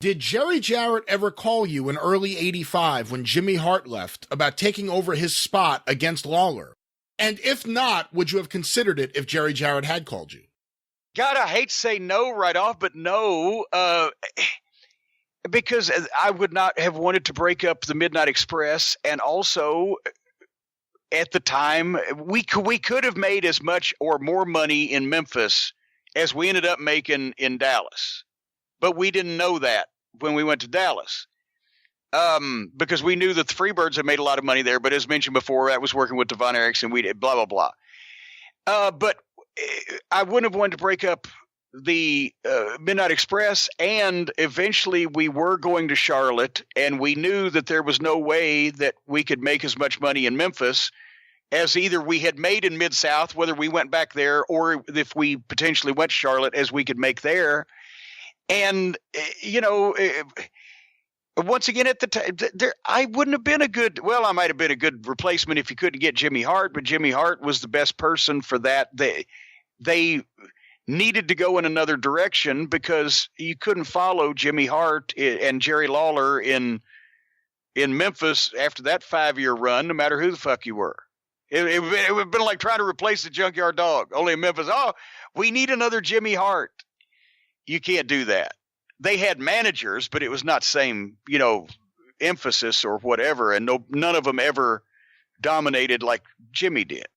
Did Jerry Jarrett ever call you in early '85 when Jimmy Hart left about taking over his spot against Lawler? And if not, would you have considered it if Jerry Jarrett had called you? God, I hate to say no right off, but no, because I would not have wanted to break up the Midnight Express, and also at the time we could have made as much or more money in Memphis as we ended up making in Dallas, but we didn't know that when we went to Dallas, because we knew that the Freebirds had made a lot of money there. But as mentioned before, I was working with Devon Erickson. We did blah blah blah. But I wouldn't have wanted to break up the Midnight Express, and eventually we were going to Charlotte, and we knew that there was no way that we could make as much money in Memphis as either we had made in Mid-South, whether we went back there, or if we potentially went to Charlotte, as we could make there. And, once again, at the time, I wouldn't have been I might have been a good replacement if you couldn't get Jimmy Hart, but Jimmy Hart was the best person for that. They needed to go in another direction because you couldn't follow Jimmy Hart and Jerry Lawler in Memphis after that 5-year run, no matter who the fuck you were. It would have been like trying to replace the Junkyard Dog, only in Memphis. Oh, we need another Jimmy Hart. You can't do that. They had managers, but it was not same, emphasis or whatever, and none of them ever dominated like Jimmy did.